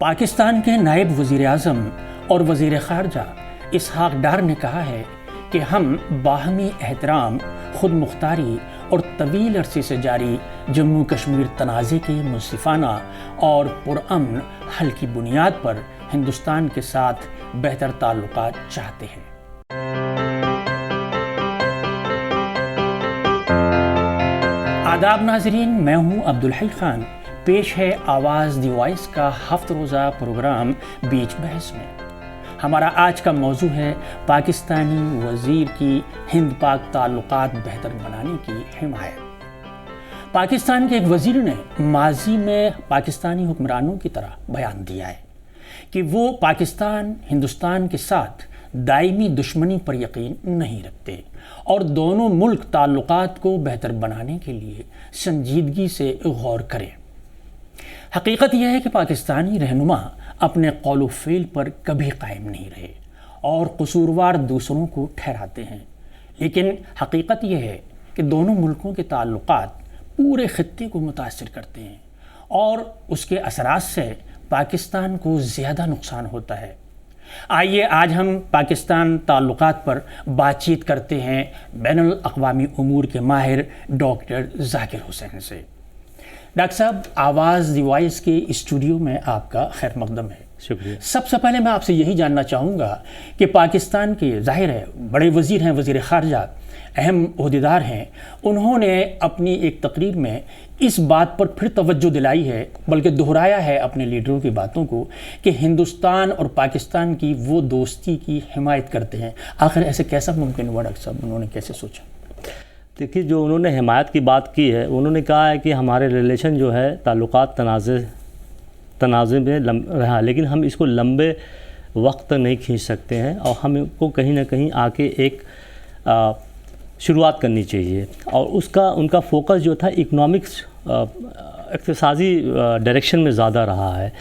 पाकिस्तान के नायब वज़ीर-ए-आज़म और वज़ीर ख़ारजा इसहाक़ डार ने कहा है कि हम बाहमी एहतराम, खुद मुख्तारी और तवील अरसे से जारी जम्मू कश्मीर तनाज़े के मुंसिफ़ाना और पुरअमन हल की बुनियाद पर हिंदुस्तान के साथ बेहतर ताल्लुकात चाहते हैं। आदाब नाज़रीन, मैं हूँ अब्दुल हई खान। पेश है आवाज़ दी वॉइस का हफ्त रोज़ा प्रोग्राम बीच बहस में। हमारा आज का मौजू है पाकिस्तानी वज़ीर की हिंद पाक ताल्लुकात बेहतर बनाने की हिमायत। पाकिस्तान के एक वज़ीर ने माजी में पाकिस्तानी हुक्मरानों की तरह बयान दिया है कि वो पाकिस्तान हिंदुस्तान के साथ दायमी दुश्मनी पर यकीन नहीं रखते और दोनों मुल्क ताल्लुकात को बेहतर बनाने के लिए संजीदगी से गौर करें। हकीकत यह है कि पाकिस्तानी रहनुमा अपने कौल फ़ेल पर कभी कायम नहीं रहे और कसूरवार दूसरों को ठहराते हैं, लेकिन हकीकत यह है कि दोनों मुल्कों के ताल्लुकात पूरे खित्ते को मुतासिर करते हैं और उसके असरात से पाकिस्तान को ज़्यादा नुकसान होता है। आइए आज हम पाकिस्तान ताल्लुकात पर बातचीत करते हैं बैनुल अक़वामी उमूर के माहिर डॉक्टर ज़ाकिर हुसैन से। डॉक्टर साहब, आवाज़ दी वॉइस के स्टूडियो में आपका खैर मकदम है। शुक्रिया। सबसे पहले मैं आपसे यही जानना चाहूँगा कि पाकिस्तान के ज़ाहिर है बड़े वज़ीर हैं, वज़ीर ख़ारजा, अहम ओहदेदार हैं, उन्होंने अपनी एक तकरीर में इस बात पर फिर तवज्जो दिलाई है, बल्कि दोहराया है अपने लीडरों की बातों को कि हिंदुस्तान और पाकिस्तान की वो दोस्ती की हिमायत करते हैं। आखिर ऐसे कैसा मुमकिन हुआ डॉक्टर साहब, उन्होंने कैसे सोचा? देखिए, जो उन्होंने हिमायत की बात की है, उन्होंने कहा है कि हमारे रिलेशन जो है ताल्लुकात तनाज़े में रहा, लेकिन हम इसको लंबे वक्त तक नहीं खींच सकते हैं और हमको कहीं ना कहीं आके एक शुरुआत करनी चाहिए। और उनका फोकस जो था इकोनॉमिक्स इक़्तिसादी डायरेक्शन में ज़्यादा रहा है।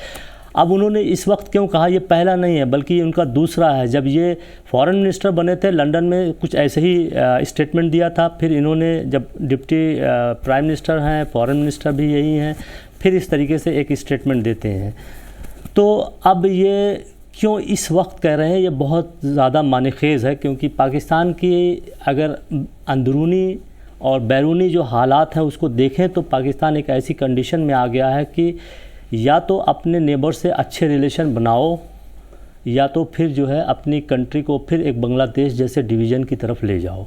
अब उन्होंने इस वक्त क्यों कहा, ये पहला नहीं है बल्कि उनका दूसरा है। जब ये फॉरेन मिनिस्टर बने थे लंदन में कुछ ऐसे ही स्टेटमेंट दिया था, फिर इन्होंने जब डिप्टी प्राइम मिनिस्टर हैं, फॉरेन मिनिस्टर भी यही हैं, फिर इस तरीके से एक स्टेटमेंट देते हैं। तो अब ये क्यों इस वक्त कह रहे हैं, ये बहुत ज़्यादा मानेखेज़ है, क्योंकि पाकिस्तान की अगर अंदरूनी और बैरूनी जो हालात हैं उसको देखें तो पाकिस्तान एक ऐसी कंडीशन में आ गया है कि या तो अपने नेबर से अच्छे रिलेशन बनाओ या तो फिर जो है अपनी कंट्री को फिर एक बांग्लादेश जैसे डिवीज़न की तरफ ले जाओ।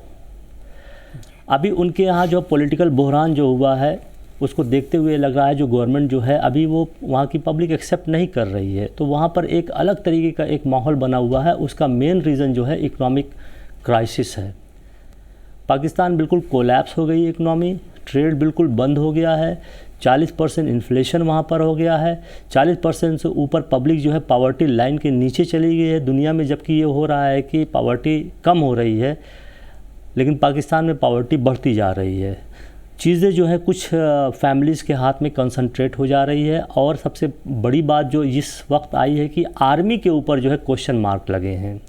अभी उनके यहाँ जो पॉलिटिकल बहरान जो हुआ है उसको देखते हुए लग रहा है जो गवर्नमेंट जो है अभी वो वहाँ की पब्लिक एक्सेप्ट नहीं कर रही है, तो वहाँ पर एक अलग तरीके का एक माहौल बना हुआ है। उसका मेन रीज़न जो है इकोनॉमिक क्राइसिस है। पाकिस्तान बिल्कुल कोलैप्स हो गई इकनॉमी, ट्रेड बिल्कुल बंद हो गया है, 40% इन्फ्लेशन वहाँ पर हो गया है, 40% से ऊपर पब्लिक जो है पावर्टी लाइन के नीचे चली गई है दुनिया में, जबकि ये हो रहा है कि पावर्टी कम हो रही है, लेकिन पाकिस्तान में पावर्टी बढ़ती जा रही है। चीज़ें जो है कुछ फैमिलीज़ के हाथ में कंसंट्रेट हो जा रही है। और सबसे बड़ी बात जो इस वक्त आई है कि आर्मी के ऊपर जो है क्वेश्चन मार्क लगे हैं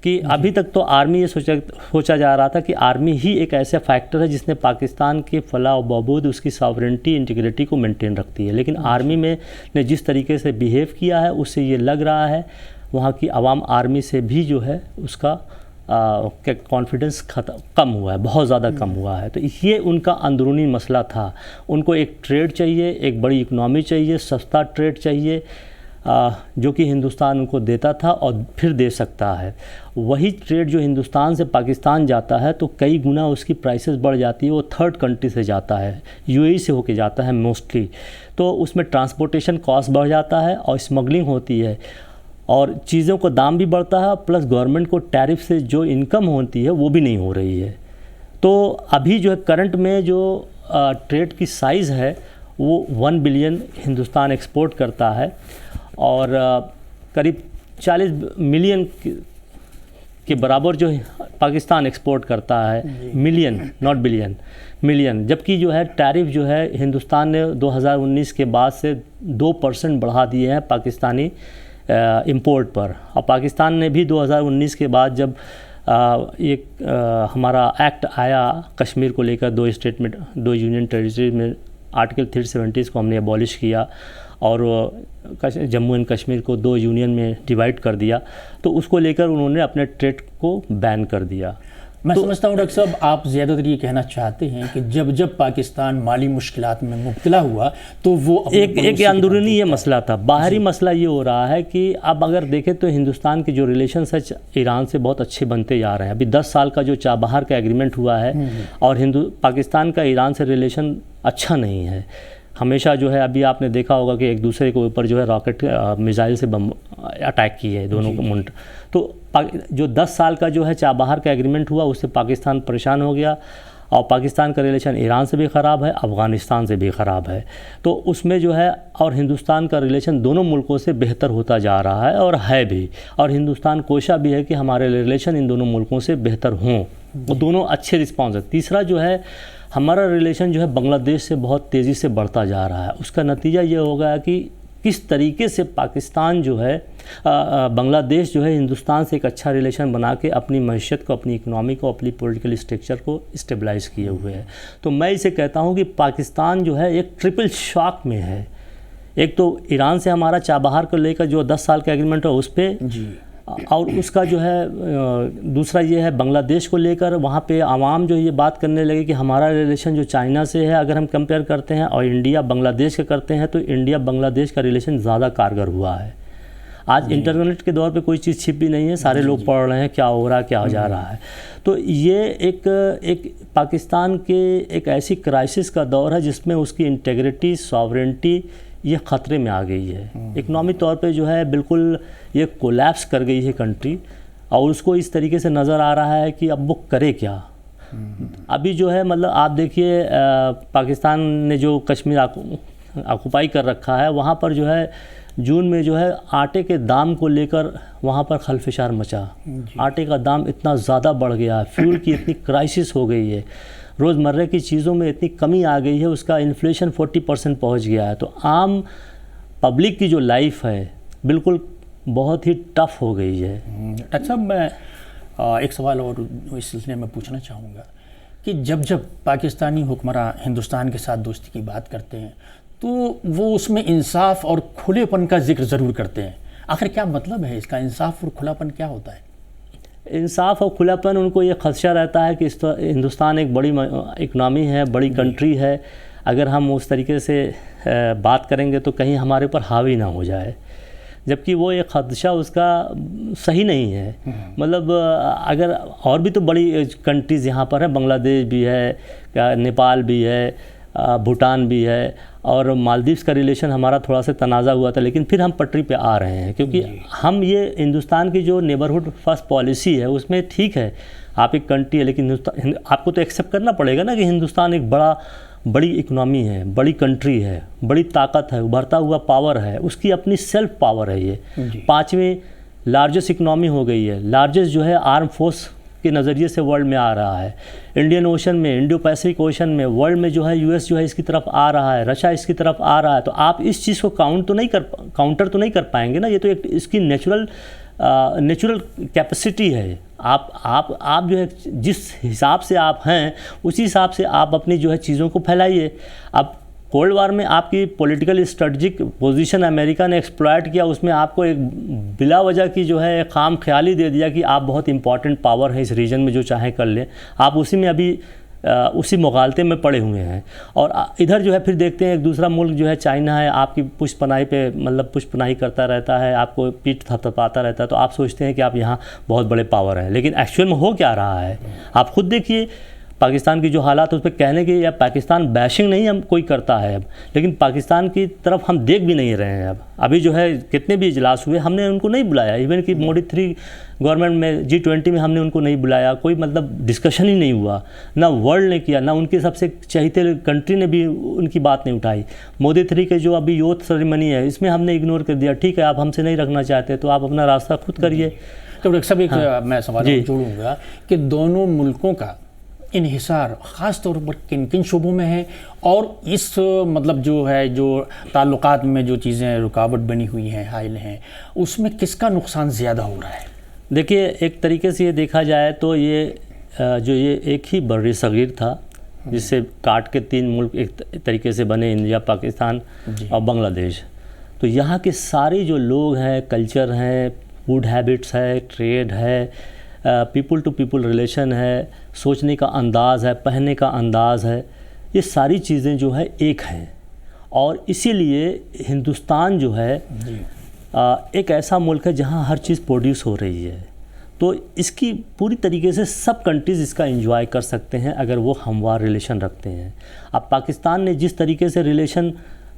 कि अभी तक तो आर्मी ये सोचा जा रहा था कि आर्मी ही एक ऐसा फैक्टर है जिसने पाकिस्तान के फलाह व बहबूद उसकी सॉवरेनिटी इंटीग्रिटी को मेंटेन रखती है, लेकिन आर्मी में ने जिस तरीके से बिहेव किया है उससे ये लग रहा है वहाँ की आवाम आर्मी से भी जो है उसका कॉन्फिडेंस कम हुआ है, बहुत ज़्यादा कम हुआ है। तो ये उनका अंदरूनी मसला था। उनको एक ट्रेड चाहिए, एक बड़ी इकनॉमी चाहिए, सस्ता ट्रेड चाहिए जो कि हिंदुस्तान उनको देता था और फिर दे सकता है। वही ट्रेड जो हिंदुस्तान से पाकिस्तान जाता है तो कई गुना उसकी प्राइसेस बढ़ जाती है, वो थर्ड कंट्री से जाता है, यूएई से होके जाता है मोस्टली, तो उसमें ट्रांसपोर्टेशन कॉस्ट बढ़ जाता है और स्मगलिंग होती है और चीज़ों का दाम भी बढ़ता है, प्लस गवर्नमेंट को टैरिफ से जो इनकम होती है वो भी नहीं हो रही है। तो अभी जो है करंट में जो ट्रेड की साइज़ है वो 1 बिलियन हिंदुस्तान एक्सपोर्ट करता है और करीब 40 मिलियन के बराबर जो पाकिस्तान एक्सपोर्ट करता है, मिलियन नॉट बिलियन, मिलियन। जबकि जो है टैरिफ जो है हिंदुस्तान ने 2019 के बाद से 2% बढ़ा दिए हैं पाकिस्तानी इंपोर्ट पर। और पाकिस्तान ने भी 2019 के बाद जब एक हमारा एक्ट आया कश्मीर को लेकर, 2 यूनियन टेरिटरी में आर्टिकल 370 को हमने अबॉलिश किया और जम्मू एंड कश्मीर को 2 यूनियन में डिवाइड कर दिया, तो उसको लेकर उन्होंने अपने ट्रेड को बैन कर दिया। मैं समझता हूँ डॉक्टर साहब, आप ज़्यादातर ये कहना चाहते हैं कि जब जब पाकिस्तान माली मुश्किलात में मुब्तला हुआ तो वो एक अंदरूनी ये मसला था। बाहरी मसला ये हो रहा है कि अब अगर देखें तो हिंदुस्तान के जो रिलेशन है ईरान से बहुत अच्छे बनते जा रहे हैं। अभी 10 साल का जो चाबहार का एग्रीमेंट हुआ है और पाकिस्तान का ईरान से रिलेशन अच्छा नहीं है। हमेशा जो है, अभी आपने देखा होगा कि एक दूसरे के ऊपर जो है रॉकेट मिसाइल से बम अटैक किए है दोनों को मुंड। तो जो 10 साल का जो है चाबहार का एग्रीमेंट हुआ उससे पाकिस्तान परेशान हो गया और पाकिस्तान का रिलेशन ईरान से भी ख़राब है, अफ़गानिस्तान से भी ख़राब है। तो उसमें जो है और हिंदुस्तान का रिलेशन दोनों मुल्कों से बेहतर होता जा रहा है और है भी, और हिंदुस्तान कोशा भी है कि हमारे रिलेशन इन दोनों मुल्कों से बेहतर हों, वो दोनों अच्छे रिस्पॉन्स है। तीसरा जो है, हमारा रिलेशन जो है बांग्लादेश से बहुत तेज़ी से बढ़ता जा रहा है। उसका नतीजा ये होगा कि किस तरीके से पाकिस्तान जो है बांग्लादेश जो है हिंदुस्तान से एक अच्छा रिलेशन बना के अपनी मईशत को, अपनी इकनॉमी को, अपनी पॉलिटिकल स्ट्रक्चर को स्टेबलाइज़ किए हुए है। तो मैं इसे कहता हूँ कि पाकिस्तान जो है एक ट्रिपल शॉक में है। एक तो ईरान से हमारा चाबहार को लेकर जो 10 साल का एग्रीमेंट है उस पर, और उसका जो है दूसरा ये है बांग्लादेश को लेकर, वहाँ पे आवाम जो ये बात करने लगे कि हमारा रिलेशन जो चाइना से है अगर हम कंपेयर करते हैं और इंडिया बांग्लादेश का करते हैं तो इंडिया बांग्लादेश का रिलेशन ज़्यादा कारगर हुआ है। आज इंटरनेट के दौर पे कोई चीज़ छिपी नहीं है, सारे लोग पढ़ रहे हैं क्या हो रहा है, क्या हो जा रहा है। तो ये एक पाकिस्तान के एक ऐसी क्राइसिस का दौर है जिसमें उसकी इंटेग्रिटी, सॉवरेंटी ये ख़तरे में आ गई है। इकनॉमी तौर पे जो है बिल्कुल ये कोलैप्स कर गई है कंट्री, और उसको इस तरीके से नज़र आ रहा है कि अब वो करे क्या। अभी जो है मतलब आप देखिए पाकिस्तान ने जो कश्मीर ऑक्युपाई कर रखा है, वहाँ पर जो है जून में जो है आटे के दाम को लेकर वहाँ पर खलफिशार मचा। आटे का दाम इतना ज़्यादा बढ़ गया है, फ्यूल की इतनी क्राइसिस हो गई है, रोज़मर्रा की चीज़ों में इतनी कमी आ गई है, उसका इन्फ्लेशन 40% पहुँच गया है। तो आम पब्लिक की जो लाइफ है बिल्कुल बहुत ही टफ हो गई है। डॉक्टर साहब, मैं एक सवाल और इस सिलसिले में पूछना चाहूँगा कि जब जब पाकिस्तानी हुक्मरान हिंदुस्तान के साथ दोस्ती की बात करते हैं तो वो उसमें इंसाफ और खुलेपन का जिक्र ज़रूर करते हैं। आखिर क्या मतलब है इसका? इंसाफ और खुलापन क्या होता है? इंसाफ और खुलापन, उनको ये खदशा रहता है कि हिंदुस्तान एक बड़ी इकनॉमी है, बड़ी कंट्री है, अगर हम उस तरीके से बात करेंगे तो कहीं हमारे ऊपर हावी ना हो जाए, जबकि वो एक खदशा उसका सही नहीं है। मतलब अगर और भी तो बड़ी कंट्रीज़ यहाँ पर है, बांग्लादेश भी है, नेपाल भी है, भूटान भी है, और मालदीव्स का रिलेशन हमारा थोड़ा सा तनाज़ा हुआ था, लेकिन फिर हम पटरी पे आ रहे हैं क्योंकि हम ये हिंदुस्तान की जो नेबरहुड फर्स्ट पॉलिसी है उसमें ठीक है, आप एक कंट्री है, लेकिन आपको तो एक्सेप्ट करना पड़ेगा ना कि हिंदुस्तान एक बड़ी इकनॉमी है, बड़ी कंट्री है, बड़ी ताकत है, उभरता हुआ पावर है, उसकी अपनी सेल्फ पावर है। ये 5वीं लार्जेस्ट इकनॉमी हो गई है, लार्जेस्ट जो है आर्म फोर्स के नज़रिए से वर्ल्ड में आ रहा है। इंडियन ओशन में, इंडो पैसिफिक ओशन में, वर्ल्ड में जो है यूएस जो है इसकी तरफ आ रहा है, रशिया इसकी तरफ आ रहा है। तो आप इस चीज़ को काउंटर तो नहीं कर पाएंगे ना, ये तो एक इसकी नेचुरल कैपेसिटी है। आप जो है जिस हिसाब से आप हैं उसी हिसाब से आप अपनी जो है चीज़ों को फैलाइए। अब कोल्ड वार में आपकी पॉलिटिकल स्ट्रेटजिक पोजीशन अमेरिका ने एक्सप्लॉयट किया, उसमें आपको एक बिला वजह की जो है खाम ख्याली दे दिया कि आप बहुत इंपॉर्टेंट पावर है इस रीजन में, जो चाहे कर लें। आप उसी में अभी उसी मुगालते में पड़े हुए हैं। और इधर जो है फिर देखते हैं एक दूसरा मुल्क जो है चाइना है, आपकी पुष्पनाही पे मतलब पुष्पनाही करता रहता है, आपको पीठ थपथपाता रहता है, तो आप सोचते हैं कि आप यहाँ बहुत बड़े पावर हैं, लेकिन एक्चुअल में हो क्या रहा है आप खुद देखिए। पाकिस्तान की जो हालात है उस पर कहने की या पाकिस्तान बैशिंग नहीं हम कोई करता है अब, लेकिन पाकिस्तान की तरफ हम देख भी नहीं रहे हैं। अब अभी जो है कितने भी इजलास हुए हमने उनको नहीं बुलाया, इवन कि मोदी 3 गवर्नमेंट में G20 में हमने उनको नहीं बुलाया, कोई मतलब डिस्कशन ही नहीं हुआ, ना वर्ल्ड ने किया, ना उनके सबसे चहेते कंट्री ने भी उनकी बात नहीं उठाई। मोदी 3 के जो अभी यूथ सेरेमनी है इसमें हमने इग्नोर कर दिया। ठीक है, आप हमसे नहीं रखना चाहते तो आप अपना रास्ता खुद करिए। तो डॉक्टर साहब एक मैं सवाल जोड़ूंगा कि दोनों मुल्कों का इन्हिसार ख़ास तौर पर किन किन शोबों में है, और इस मतलब जो है जो ताल्लुकात में जो चीज़ें रुकावट बनी हुई हैं, हाइल हैं, उसमें किसका नुकसान ज़्यादा हो रहा है? देखिए, एक तरीके से ये देखा जाए तो ये एक ही बर्री सगीर था जिससे काट के 3 मुल्क एक तरीके से बने, इंडिया, पाकिस्तान और बांग्लादेश। तो यहाँ के सारे जो लोग हैं, कल्चर हैं, फूड हैबिट्स है, ट्रेड है, पीपल टू पीपल रिलेशन है, सोचने का अंदाज़ है, पहनने का अंदाज़ है, ये सारी चीज़ें जो है एक हैं। और इसीलिए हिंदुस्तान जो है एक ऐसा मुल्क है जहाँ हर चीज़ प्रोड्यूस हो रही है। तो इसकी पूरी तरीके से सब कंट्रीज़ इसका एंजॉय कर सकते हैं अगर वो हमवार रिलेशन रखते हैं। अब पाकिस्तान ने जिस तरीके से रिलेशन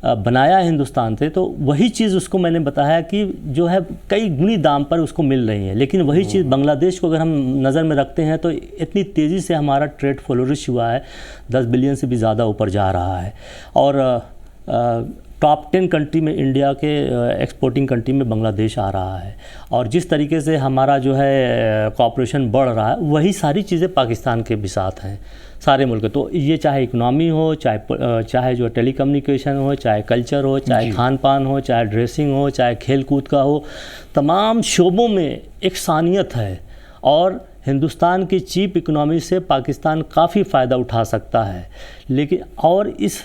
बनाया है हिंदुस्तान से, तो वही चीज़ उसको मैंने बताया कि जो है कई गुनी दाम पर उसको मिल रही है। लेकिन वही चीज़ बांग्लादेश को अगर हम नज़र में रखते हैं तो इतनी तेज़ी से हमारा ट्रेड फ्लोरिश हुआ है, 10 बिलियन से भी ज़्यादा ऊपर जा रहा है। और टॉप 10 कंट्री में, इंडिया के एक्सपोर्टिंग कंट्री में बांग्लादेश आ रहा है। और जिस तरीके से हमारा जो है कॉपरेशन बढ़ रहा है, वही सारी चीज़ें पाकिस्तान के भी साथ हैं, सारे मुल्क। तो ये चाहे इकनॉमी हो, चाहे जो टेली कम्युनिकेशन हो, चाहे कल्चर हो, चाहे खान पान हो, चाहे ड्रेसिंग हो, चाहे खेल कूद का हो, तमाम शोबों में एक सानियत है। और हिंदुस्तान की चीप इकनॉमी से पाकिस्तान काफ़ी फ़ायदा उठा सकता है। लेकिन और इस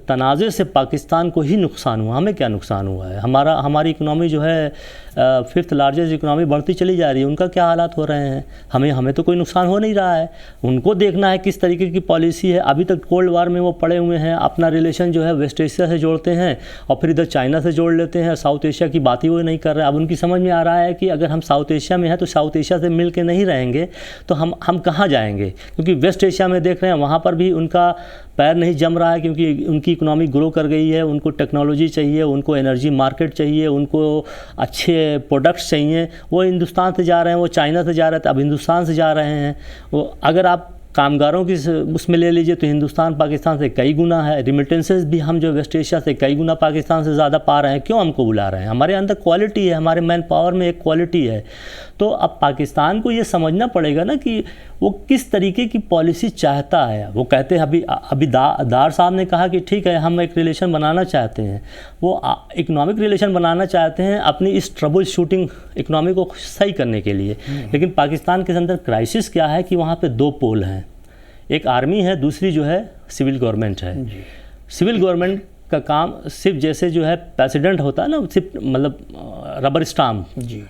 तनाज़े से पाकिस्तान को ही नुकसान हुआ, हमें क्या नुकसान हुआ है? हमारी इकनॉमी जो है 5th लार्जेस्ट इकनॉमी बढ़ती चली जा रही है, उनका क्या हालात हो रहे हैं? हमें तो कोई नुकसान हो नहीं रहा है। उनको देखना है किस तरीके की पॉलिसी है। अभी तक कोल्ड वार में वो पड़े हुए हैं, अपना रिलेशन जो है वेस्ट एशिया से जोड़ते हैं और फिर इधर चाइना से जोड़ लेते हैं, साउथ एशिया की बात ही वो नहीं कर रहे। अब उनकी समझ में आ रहा है कि अगर हम साउथ एशिया में हैं तो साउथ एशिया से मिल के नहीं रहेंगे तो हम कहाँ जाएंगे? क्योंकि वेस्ट एशिया में देख रहे हैं वहाँ पर भी उनका पैर नहीं जम रहा है, क्योंकि उनकी इकोनॉमी ग्रो कर गई है। उनको टेक्नोलॉजी चाहिए, उनको एनर्जी मार्केट चाहिए, उनको अच्छे प्रोडक्ट्स चाहिए। वो हिंदुस्तान से जा रहे हैं, वो चाइना से जा रहे थे, अब हिंदुस्तान से जा रहे हैं। वो अगर आप कामगारों की उसमें ले लीजिए तो हिंदुस्तान पाकिस्तान से कई गुना है। रिमिटेंसेस भी हम जो वेस्ट एशिया से कई गुना पाकिस्तान से ज़्यादा पा रहे हैं। क्यों हमको बुला रहे हैं? हमारे अंदर क्वालिटी है, हमारे मैन पावर में एक क्वालिटी है। तो अब पाकिस्तान को ये समझना पड़ेगा ना कि वो किस तरीके की पॉलिसी चाहता है। वो कहते हैं अभी दार साहब ने कहा कि ठीक है हम एक रिलेशन बनाना चाहते हैं, वो इकोनॉमिक रिलेशन बनाना चाहते हैं अपनी इस ट्रबल शूटिंग इकोनॉमी को सही करने के लिए। लेकिन पाकिस्तान के अंदर क्राइसिस क्या है कि वहाँ पे 2 पोल हैं, एक आर्मी है, दूसरी जो है सिविल गवर्नमेंट है। सिविल गवर्नमेंट का काम सिर्फ जैसे जो है प्रेसिडेंट होता है ना, सिर्फ मतलब रबर स्टाम्प।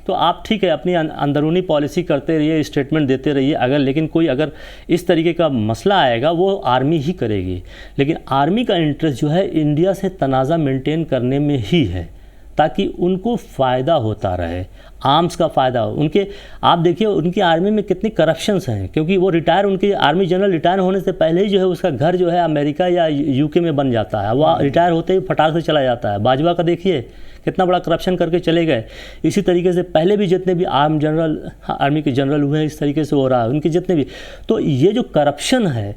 तो आप ठीक है अपनी अंदरूनी पॉलिसी करते रहिए, स्टेटमेंट देते रहिए, अगर इस तरीके का मसला आएगा वो आर्मी ही करेगी। लेकिन आर्मी का इंटरेस्ट जो है इंडिया से तनाज़ा मेंटेन करने में ही है, ताकि उनको फ़ायदा होता रहे, आर्म्स का फ़ायदा हो। आप देखिए उनकी आर्मी में कितनी करप्शंस हैं, क्योंकि वो उनके आर्मी जनरल रिटायर होने से पहले ही जो है उसका घर जो है अमेरिका या यूके में बन जाता है। वो रिटायर होते ही फटाक से चला जाता है। बाजवा का देखिए कितना बड़ा करप्शन करके चले गए। इसी तरीके से पहले भी जितने भी आर्मी के जनरल हुए हैं इस तरीके से हो रहा है उनके जितने भी। तो ये जो करप्शन है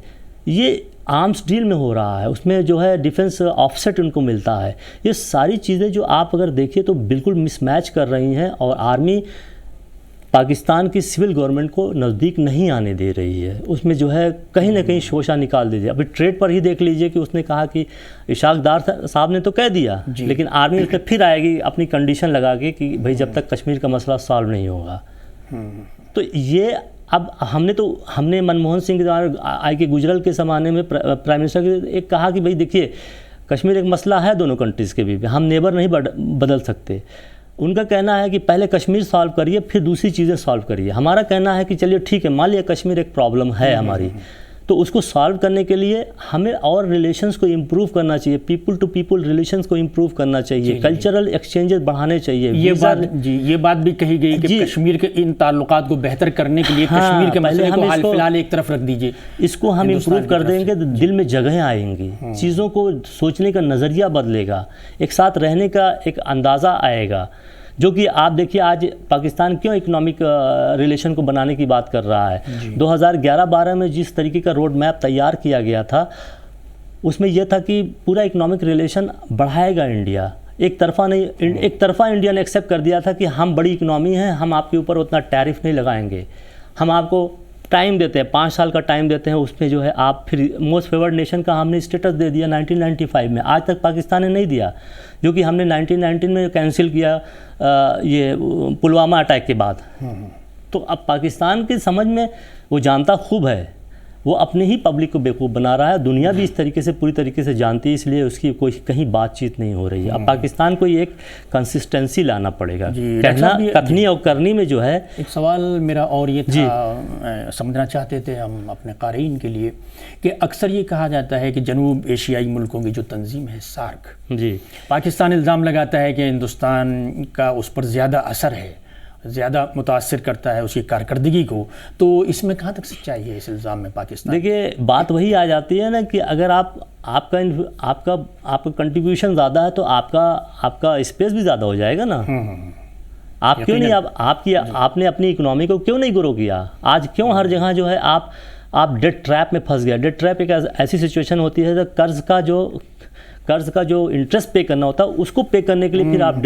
ये आर्म्स डील में हो रहा है, उसमें जो है डिफेंस ऑफसेट उनको मिलता है। ये सारी चीज़ें जो आप अगर देखिए तो बिल्कुल मिसमैच कर रही हैं और आर्मी पाकिस्तान की सिविल गवर्नमेंट को नज़दीक नहीं आने दे रही है। उसमें जो है कहीं ना कहीं शोशा निकाल दीजिए। अभी ट्रेड पर ही देख लीजिए कि उसने कहा कि इशाक दार साहब ने तो कह दिया, लेकिन आर्मी उसमें फिर आएगी अपनी कंडीशन लगा के कि भाई जब तक कश्मीर का मसला सॉल्व नहीं होगा। तो ये अब हमने मनमोहन सिंह के द्वारा आई के गुजराल के ज़माने में प्राइम मिनिस्टर के एक कहा कि भाई देखिए कश्मीर एक मसला है दोनों कंट्रीज़ के बीच में, हम नेबर नहीं बदल सकते। उनका कहना है कि पहले कश्मीर सॉल्व करिए फिर दूसरी चीज़ें सॉल्व करिए। हमारा कहना है कि चलिए ठीक है, मान लिया कश्मीर एक प्रॉब्लम है हमारी, तो उसको सॉल्व करने के लिए हमें और रिलेशंस को इम्प्रूव करना चाहिए, पीपल टू पीपल रिलेशंस को इम्प्रूव करना चाहिए, कल्चरल एक्सचेंजेस बढ़ाने चाहिए। ये बात भी कही गई कि कश्मीर के इन ताल्लुकात को बेहतर करने के लिए कश्मीर के मसले को हाल फिलहाल एक तरफ रख दीजिए। इसको हम इम्प्रूव कर देंगे तो दिल में जगह आएंगी, चीज़ों को सोचने का नज़रिया बदलेगा, एक साथ रहने का एक अंदाज़ा आएगा। जो कि आप देखिए आज पाकिस्तान क्यों इकोनॉमिक रिलेशन को बनाने की बात कर रहा है। 2011-12 में जिस तरीके का रोड मैप तैयार किया गया था उसमें यह था कि पूरा इकोनॉमिक रिलेशन बढ़ाएगा इंडिया, एक तरफा नहीं। एक तरफा इंडिया ने एक्सेप्ट कर दिया था कि हम बड़ी इकोनॉमी हैं, हम आपके ऊपर उतना टैरिफ नहीं लगाएंगे, हम आपको टाइम देते हैं, 5 साल का टाइम देते हैं, उसमें जो है आप फिर मोस्ट फेवर्ड नेशन का हमने स्टेटस दे दिया 1995 में। आज तक पाकिस्तान ने नहीं दिया, जो कि हमने 1919 में कैंसिल किया ये पुलवामा अटैक के बाद। तो अब पाकिस्तान की समझ में वो जानता खूब है वो अपने ही पब्लिक को बेवकूफ़ बना रहा है। दुनिया भी इस तरीके से पूरी तरीके से जानती है, इसलिए उसकी कोई कहीं बातचीत नहीं हो रही है। अब पाकिस्तान को ये एक कंसिस्टेंसी लाना पड़ेगा, कहना कथनी और करनी में जो है। एक सवाल मेरा और ये था, समझना चाहते थे हम अपने क़ारीन के लिए, कि अक्सर ये कहा जाता है कि जनूब एशियाई मुल्कों की जो तंजीम है सार्क, जी, पाकिस्तान इल्ज़ाम लगाता है कि हिंदुस्तान का उस पर ज़्यादा असर है, ज़्यादा मुतासिर करता है उसकी कारकर्दगी को, तो इसमें कहाँ तक सच्चाई है इस इल्ज़ाम में पाकिस्तान? देखिए, बात वही आ जाती है ना कि अगर आपका कंट्रीब्यूशन ज़्यादा है तो आपका स्पेस भी ज़्यादा हो जाएगा ना। आप क्यों नहीं, आपने अपनी इकोनॉमी को क्यों नहीं ग्रो किया? आज क्यों हर जगह जो है आप डेट ट्रैप में फंस गया। डेट ट्रैप एक ऐसी सिचुएशन होती है जब कर्ज़ का जो इंटरेस्ट पे करना होता है उसको पे करने के लिए फिर आप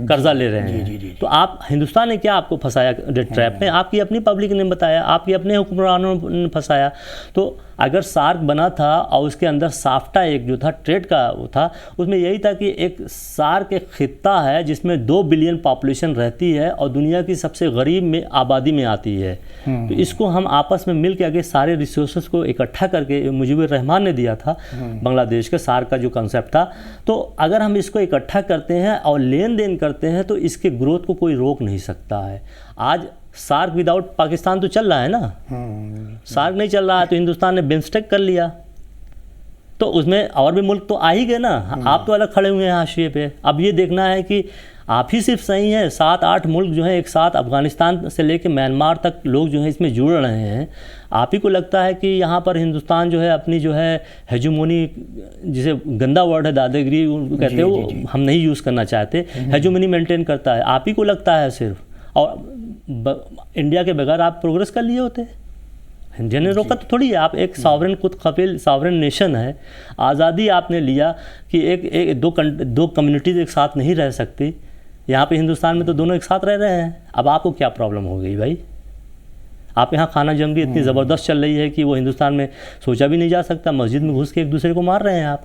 कर्जा ले रहे हैं। जी। तो आप, हिंदुस्तान ने क्या आपको फंसाया डेट ट्रैप में? आपकी अपनी पब्लिक ने बताया, आपके अपने हुक्मरानों ने फंसाया। तो अगर सार्क बना था और उसके अंदर साफ्टा एक जो था ट्रेड का वो था, उसमें यही था कि एक सार्क एक खित्ता है जिसमें 2 बिलियन पॉपुलेशन रहती है और दुनिया की सबसे गरीब में आबादी में आती है। तो इसको हम आपस में मिल के आगे सारे रिसोर्सेज को इकट्ठा करके, मुजीबुर रहमान ने दिया था बांग्लादेश के सार्क का जो कंसेप्ट था। तो अगर हम इसको इकट्ठा करते हैं और लेन देन करते हैं तो इसके ग्रोथ को कोई रोक नहीं सकता है। आज सार्क विदाउट पाकिस्तान तो चल रहा है ना, सार्क नहीं चल रहा है तो हिंदुस्तान ने बिम्स्टेक कर लिया, तो उसमें और भी मुल्क तो आ ही गए ना। आप तो अलग खड़े हुए हैं हाशिए पे। अब ये देखना है कि आप ही सिर्फ सही हैं, 7-8 मुल्क जो हैं एक साथ, अफगानिस्तान से लेके म्यांमार तक लोग जो हैं इसमें जुड़ रहे हैं। आप ही को लगता है कि यहाँ पर हिंदुस्तान जो है अपनी जो है हेजुमोनी, जिसे गंदा वर्ड है दादागिरी कहते हैं, वो हम नहीं यूज़ करना चाहते, हेजुमोनी मेंटेन करता है। आप ही को लगता है सिर्फ, और इंडिया के बगैर आप प्रोग्रेस कर लिए होते। इंडिया ने रोका तो थोड़ी है। आप एक सॉवरेन, खुद कफिल सॉवरेन नेशन है। आज़ादी आपने लिया कि दो कम्युनिटीज़ एक साथ नहीं रह सकती। यहाँ पे हिंदुस्तान में तो दोनों एक साथ रह रहे हैं। अब आपको क्या प्रॉब्लम हो गई भाई? आप यहाँ खाना जंगी इतनी ज़बरदस्त चल रही है कि वो हिंदुस्तान में सोचा भी नहीं जा सकता। मस्जिद में घुस के एक दूसरे को मार रहे हैं आप।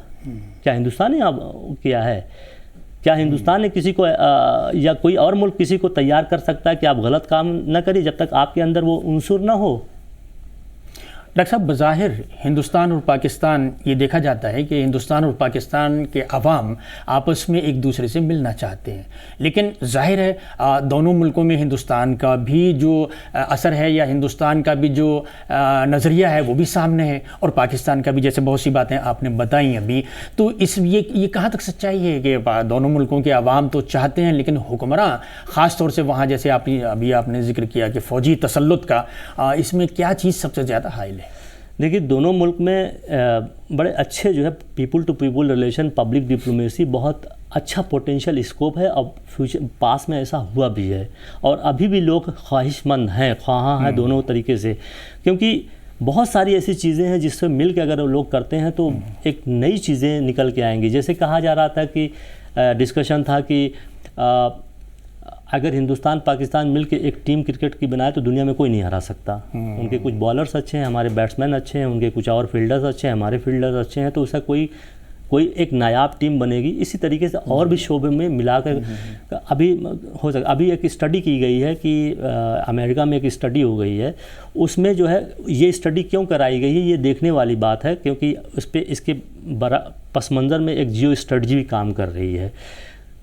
क्या हिंदुस्तान ने आप किया है? क्या हिंदुस्तान ने किसी को या कोई और मुल्क किसी को तैयार कर सकता है कि आप गलत काम न करिए जब तक आपके अंदर वो उनसुर ना हो? डॉक्टर साहब, बज़ाहिर हिंदुस्तान और पाकिस्तान, ये देखा जाता है कि हिंदुस्तान और पाकिस्तान के अवाम आपस में एक दूसरे से मिलना चाहते हैं, लेकिन जाहिर है दोनों मुल्कों में हिंदुस्तान का भी जो असर है या हिंदुस्तान का भी जो नज़रिया है वो भी सामने है, और पाकिस्तान का भी, जैसे बहुत सी बातें आपने बताई अभी। तो ये कहाँ तक सच्चाई है कि दोनों मुल्कों के अवाम तो चाहते हैं, लेकिन हुक्मरां ख़ास तौर से वहाँ, जैसे अभी आपने जिक्र किया कि फ़ौजी तसल्लुत का, इसमें क्या चीज़ सबसे ज़्यादा हाइल है? देखिए, दोनों मुल्क में बड़े अच्छे जो है people to people relation, public diplomacy, बहुत अच्छा पोटेंशियल स्कोप है। अब फ्यूचर पास में ऐसा हुआ भी है, और अभी भी लोग ख्वाहिशमंद हैं, ख्वाहा हैं दोनों तरीके से, क्योंकि बहुत सारी ऐसी चीज़ें हैं जिससे मिल के अगर लोग करते हैं तो एक नई चीज़ें निकल के आएंगी। जैसे कहा जा रहा था कि डिस्कशन था कि अगर हिंदुस्तान पाकिस्तान मिलके एक टीम क्रिकेट की बनाए तो दुनिया में कोई नहीं हरा सकता। उनके कुछ बॉलर्स अच्छे हैं, हमारे बैट्समैन अच्छे हैं, उनके कुछ और फील्डर्स अच्छे हैं, हमारे फील्डर्स अच्छे हैं, तो उसका कोई एक नायाब टीम बनेगी। इसी तरीके से और भी शोबे में मिलाकर अभी हो सकता। अभी एक स्टडी की गई है कि अमेरिका में एक स्टडी हो गई है, उसमें जो है ये स्टडी क्यों कराई गई है ये देखने वाली बात है, क्योंकि उस पर इसके बड़ा पस मंज़र में एक जियो स्ट्रेटजी भी काम कर रही है।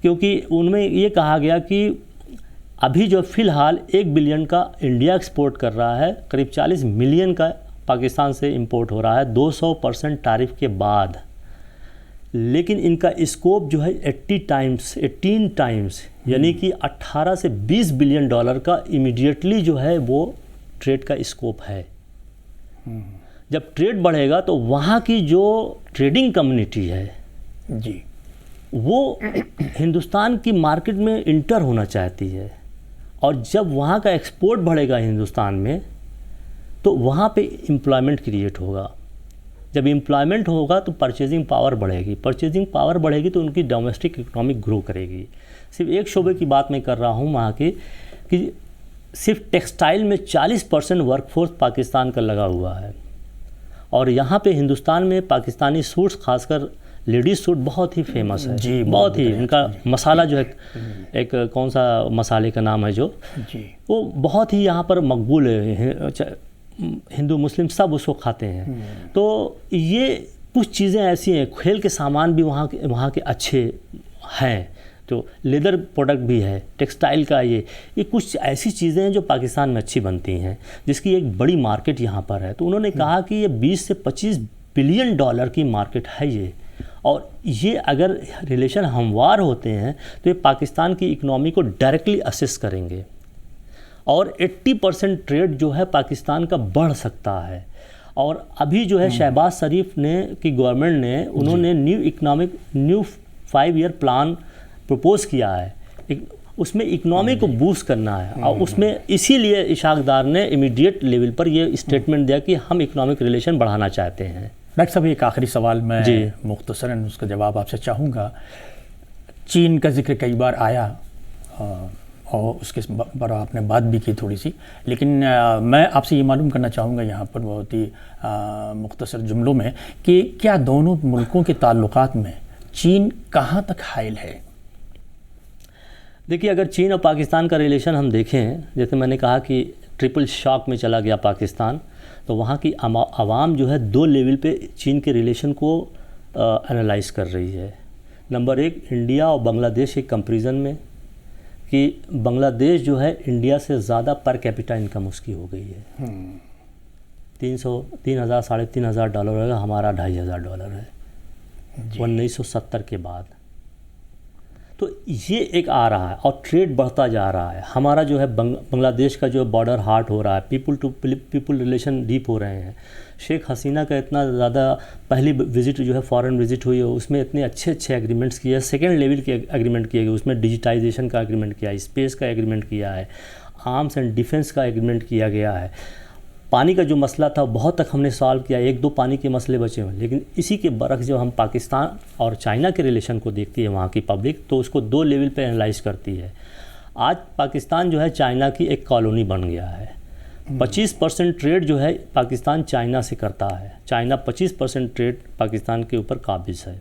क्योंकि उनमें ये कहा गया कि अभी जो फ़िलहाल 1 बिलियन का इंडिया एक्सपोर्ट कर रहा है, करीब 40 मिलियन का पाकिस्तान से इंपोर्ट हो रहा है 200% टैरिफ के बाद, लेकिन इनका स्कोप जो है 18 टाइम्स यानी कि 18 से 20 बिलियन डॉलर का इमीडिएटली जो है वो ट्रेड का स्कोप है। जब ट्रेड बढ़ेगा तो वहाँ की जो ट्रेडिंग कम्युनिटी है जी, वो हिंदुस्तान की मार्केट में इंटर होना चाहती है, और जब वहाँ का एक्सपोर्ट बढ़ेगा हिंदुस्तान में तो वहाँ पे एम्प्लॉयमेंट क्रिएट होगा। जब एम्प्लॉयमेंट होगा तो परचेजिंग पावर बढ़ेगी, परचेजिंग पावर बढ़ेगी तो उनकी डोमेस्टिक इकोनॉमी ग्रो करेगी। सिर्फ एक शोबे की बात मैं कर रहा हूँ वहाँ की, कि सिर्फ टेक्सटाइल में 40% वर्कफोर्स पाकिस्तान का लगा हुआ है, और यहाँ पे हिंदुस्तान में पाकिस्तानी सूट्स, खासकर लेडीज सूट बहुत ही फेमस है जी, बहुत ही। उनका मसाला जो है, एक कौन सा मसाले का नाम है जो जी, वो बहुत ही यहाँ पर मकबूल है। हिंदू मुस्लिम सब उसको खाते हैं। तो ये कुछ चीज़ें ऐसी हैं, खेल के सामान भी वहाँ के अच्छे हैं, तो लेदर प्रोडक्ट भी है, टेक्सटाइल का ये कुछ ऐसी चीज़ें हैं जो पाकिस्तान में अच्छी बनती हैं, जिसकी एक बड़ी मार्केट यहाँ पर है। तो उन्होंने कहा कि ये 20 से 25 बिलियन डॉलर की मार्केट है ये, और ये अगर रिलेशन हमवार होते हैं तो ये पाकिस्तान की इकनॉमी को डायरेक्टली असिस्ट करेंगे, और 80% ट्रेड जो है पाकिस्तान का बढ़ सकता है। और अभी जो है शहबाज शरीफ ने की गवर्नमेंट ने उन्होंने न्यू 5 ईयर प्लान प्रपोज किया है, उसमें इकनॉमी को बूस्ट करना है, और उसमें इसीलिए इशाकदार ने इमीडिएट लेवल पर ये स्टेटमेंट दिया कि हम इकोनॉमिक रिलेशन बढ़ाना चाहते हैं। डॉक्टर साहब, एक आखिरी सवाल मैं मुख्तसरन उसका जवाब आपसे चाहूँगा। चीन का जिक्र कई बार आया और उसके पर आपने बात भी की थोड़ी सी, लेकिन मैं आपसे ये मालूम करना चाहूँगा यहाँ पर बहुत ही मुख्तसर जुमलों में कि क्या दोनों मुल्कों के ताल्लुकात में चीन कहाँ तक हाइल है? देखिए, अगर चीन और पाकिस्तान का रिलेशन हम देखें, जैसे मैंने कहा कि ट्रिपल शॉक में चला गया पाकिस्तान, तो वहाँ की आवाम जो है 2 लेवल पे चीन के रिलेशन को एनालाइज कर रही है। नंबर 1, इंडिया और बांग्लादेश के कंपैरिजन में, कि बांग्लादेश जो है इंडिया से ज़्यादा पर कैपिटा इनकम उसकी हो गई है। 3,000 साढ़े 3,000 डॉलर है, हमारा 2,500 डॉलर है 1970 के बाद। तो ये एक आ रहा है, और ट्रेड बढ़ता जा रहा है। हमारा जो है बांग्लादेश का जो बॉर्डर हार्ट हो रहा है, people to people relation deep हो रहे हैं। शेख हसीना का इतना ज़्यादा पहली विज़िट जो है फॉरेन विज़िट हुई है, उसमें इतने अच्छे एग्रीमेंट्स किए हैं, सेकेंड लेवल के एग्रीमेंट किए गए, उसमें डिजिटाइजेशन का एग्रीमेंट किया है, स्पेस का एग्रीमेंट किया है, आर्म्स एंड डिफेंस का एग्रीमेंट किया गया है। पानी का जो मसला था बहुत तक हमने सॉल्व किया, 1-2 पानी के मसले बचे हुए, लेकिन इसी के बरक्स जब हम पाकिस्तान और चाइना के रिलेशन को देखती है वहाँ की पब्लिक, तो उसको 2 लेवल पे एनालाइज करती है। आज पाकिस्तान जो है चाइना की एक कॉलोनी बन गया है। 25% ट्रेड जो है पाकिस्तान चाइना से करता है, चाइना 25% ट्रेड पाकिस्तान के ऊपर काबिज है।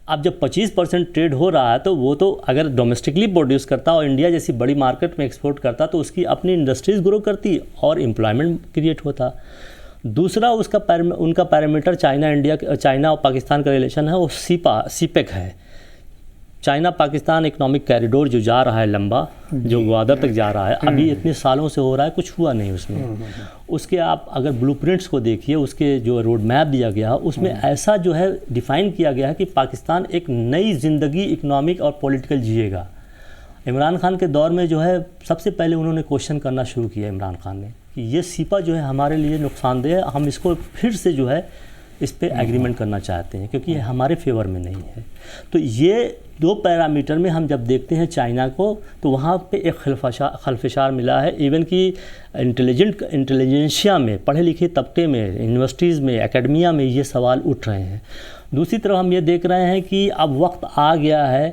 अब जब 25% ट्रेड हो रहा है, तो वो तो अगर डोमेस्टिकली प्रोड्यूस करता और इंडिया जैसी बड़ी मार्केट में एक्सपोर्ट करता, तो उसकी अपनी इंडस्ट्रीज़ ग्रो करती और एम्प्लॉयमेंट क्रिएट होता। दूसरा उनका पैरामीटर चाइना और पाकिस्तान का रिलेशन है, वो सीपेक है। चाइना पाकिस्तान इकोनॉमिक कॉरिडोर जो जा रहा है लंबा, जो ग्वादर तक जा रहा है, अभी इतने सालों से हो रहा है, कुछ हुआ नहीं उसमें। उसके आप अगर ब्लूप्रिंट्स को देखिए, उसके जो रोड मैप दिया गया है, उसमें ऐसा जो है डिफ़ाइन किया गया है कि पाकिस्तान एक नई ज़िंदगी इकोनॉमिक और पॉलिटिकल जिएगा। इमरान खान के दौर में जो है सबसे पहले उन्होंने क्वेश्चन करना शुरू किया इमरान खान ने कि ये सीपा जो है हमारे लिए नुकसानदेह है, हम इसको फिर से जो है इस पे एग्रीमेंट करना चाहते हैं, क्योंकि ये हमारे फेवर में नहीं है। तो ये 2 पैरामीटर में हम जब देखते हैं चाइना को, तो वहाँ पे एक खलफशार मिला है। इवन कि इंटेलिजेंशिया में, पढ़े लिखे तबके में, यूनिवर्सिटीज़ में, एकेडमिया में ये सवाल उठ रहे हैं। दूसरी तरफ हम ये देख रहे हैं कि अब वक्त आ गया है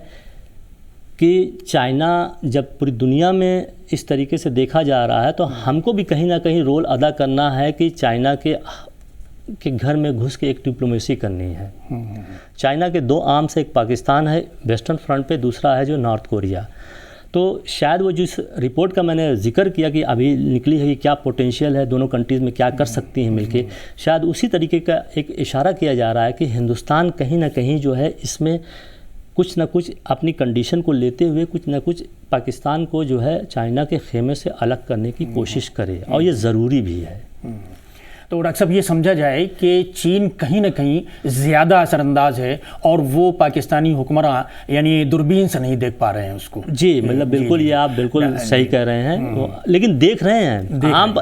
कि चाइना जब पूरी दुनिया में इस तरीके से देखा जा रहा है, तो हमको भी कहीं ना कहीं रोल अदा करना है कि चाइना के घर में घुस के एक डिप्लोमेसी करनी है। चाइना के 2 आर्म्स, एक पाकिस्तान है वेस्टर्न फ्रंट पे, दूसरा है जो नॉर्थ कोरिया। तो शायद वो जिस रिपोर्ट का मैंने जिक्र किया कि अभी निकली है कि क्या पोटेंशियल है, दोनों कंट्रीज़ में क्या कर सकती हैं मिलके, शायद उसी तरीके का एक इशारा किया जा रहा है कि हिंदुस्तान कहीं ना कहीं जो है इसमें कुछ ना कुछ अपनी कंडीशन को लेते हुए कुछ ना कुछ पाकिस्तान को जो है चाइना के खेमे से अलग करने की कोशिश करे, और ये ज़रूरी भी है। तो डॉक्टर साहब, ये समझा जाए कि चीन कहीं ना कहीं ज़्यादा असरअंदाज है और वो पाकिस्तानी हुक्मरान यानी दूरबीन से नहीं देख पा रहे हैं उसको। जी, मतलब बिल्कुल ये आप बिल्कुल सही कह रहे हैं, लेकिन देख रहे हैं आम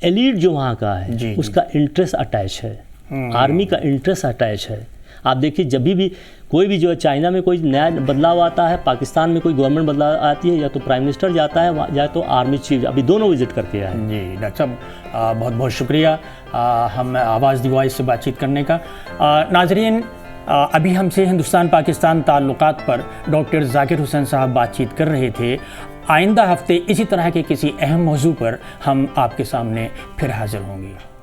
एलीट जो वहाँ का है उसका इंटरेस्ट अटैच है, आर्मी का इंटरेस्ट अटैच है। आप देखिए, जब भी कोई भी जो है चाइना में कोई नया बदलाव आता है, पाकिस्तान में कोई गवर्नमेंट बदलाव आती है, या तो प्राइम मिनिस्टर जाता है या तो आर्मी चीफ, अभी दोनों विजिट करके आए। जी डॉक्टर साहब, बहुत बहुत शुक्रिया हम आवाज़ दी वॉइस से बातचीत करने का। नाजरीन, अभी हमसे हिंदुस्तान पाकिस्तान ताल्लुकात पर डॉक्टर जाकिर हुसैन साहब बातचीत कर रहे थे। आइंदा हफ्ते इसी तरह के किसी अहम मौजू पर हम आपके सामने फिर हाजिर होंगे।